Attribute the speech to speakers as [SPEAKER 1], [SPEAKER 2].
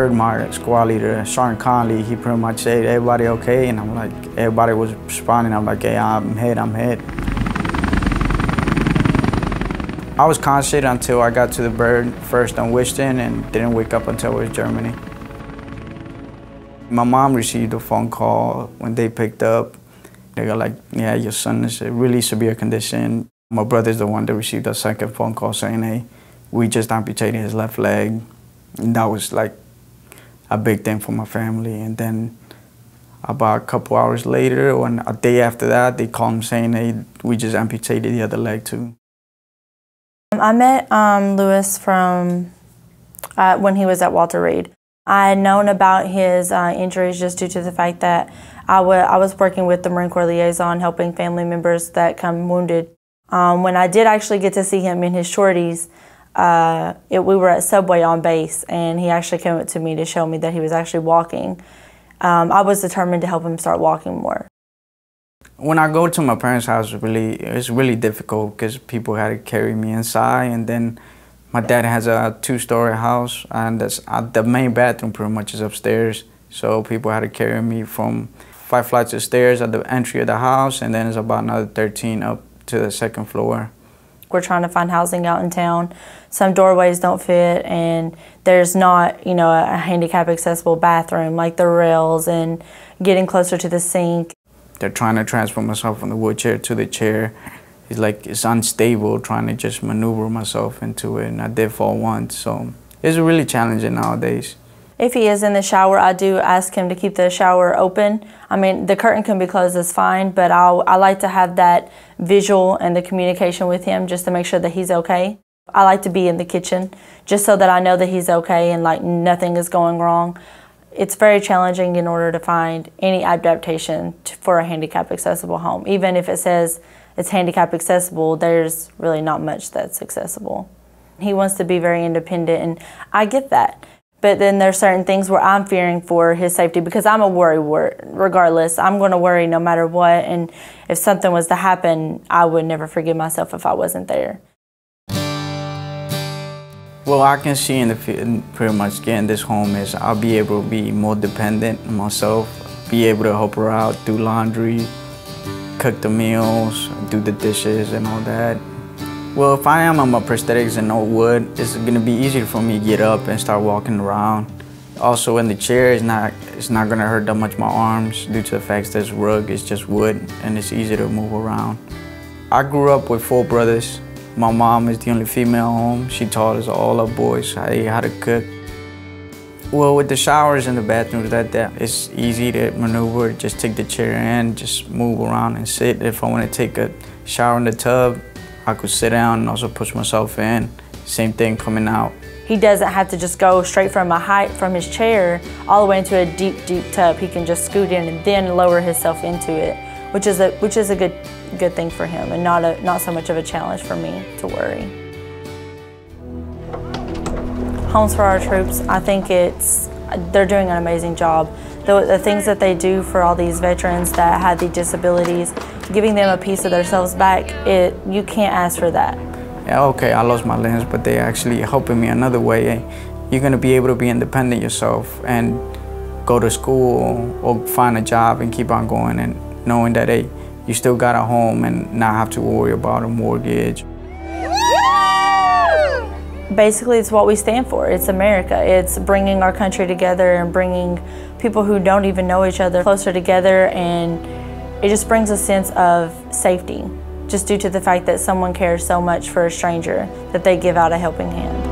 [SPEAKER 1] heard my squad leader, Sergeant, he pretty much said, "Everybody okay?" And I'm like, everybody was responding. I'm like, "Hey, I'm hit, I'm hit." I was conscious until I got to the bird, first on Whiston, and didn't wake up until it was Germany. My mom received a phone call when they picked up. They got like, "Yeah, your son is in a really severe condition." My brother's the one that received a second phone call saying, "Hey, we just amputated his left leg." And that was like a big thing for my family. And then about a couple hours later, or a day after that, they called him saying, "Hey, we just amputated the other leg too."
[SPEAKER 2] I met Luis from when he was at Walter Reed. I had known about his injuries just due to the fact that I was working with the Marine Corps liaison, helping family members that come wounded. When I did actually get to see him in his shorties, we were at Subway on base, and he actually came up to me to show me that he was actually walking. I was determined to help him start walking more.
[SPEAKER 1] When I go to my parents' house, it's really difficult because people had to carry me inside, and then my dad has a 2-story house, and the main bathroom pretty much is upstairs. So people had to carry me from 5 flights of stairs at the entry of the house, and then it's about another 13 up to the 2nd floor.
[SPEAKER 2] We're trying to find housing out in town. Some doorways don't fit, and there's not, you know, a handicap accessible bathroom like the rails and getting closer to the sink.
[SPEAKER 1] They're trying to transfer myself from the wheelchair to the chair. It's like it's unstable trying to just maneuver myself into it, and I did fall once, so it's really challenging nowadays.
[SPEAKER 2] If he is in the shower, I do ask him to keep the shower open. I mean, the curtain can be closed, is fine, but I like to have that visual and the communication with him just to make sure that he's okay. I like to be in the kitchen just so that I know that he's okay and like nothing is going wrong. It's very challenging in order to find any adaptation for a handicap accessible home. Even if it says it's handicap accessible, there's really not much that's accessible. He wants to be very independent, and I get that. But then there's certain things where I'm fearing for his safety because I'm a worry regardless. I'm going to worry no matter what, and if something was to happen, I would never forgive myself if I wasn't there.
[SPEAKER 1] Well, I can see in pretty much getting this home is I'll be able to be more dependent on myself, be able to help her out, do laundry, cook the meals, do the dishes and all that. Well, if I am on my prosthetics and no wood, it's going to be easier for me to get up and start walking around. Also in the chair, it's not going to hurt that much my arms due to the fact that this rug is just wood and it's easy to move around. I grew up with 4 brothers. My mom is the only female home. She taught us all our boys how to cook. Well, with the showers and the bathrooms, it's easy to maneuver. Just take the chair in, just move around and sit. If I want to take a shower in the tub, I could sit down and also push myself in. Same thing coming out.
[SPEAKER 2] He doesn't have to just go straight from a height from his chair all the way into a deep, deep tub. He can just scoot in and then lower himself into it, which is a good thing for him and not so much of a challenge for me to worry. Homes for our troops, I think they're doing an amazing job. The things that they do for all these veterans that have these disabilities, giving them a piece of themselves back, you can't ask for that.
[SPEAKER 1] Yeah, okay, I lost my limbs, but they're actually helping me another way. You're going to be able to be independent yourself and go to school or find a job and keep on going, and knowing that, hey, you still got a home and not have to worry about a mortgage.
[SPEAKER 2] Basically, it's what we stand for. It's America. It's bringing our country together and bringing people who don't even know each other closer together, and it just brings a sense of safety, just due to the fact that someone cares so much for a stranger that they give out a helping hand.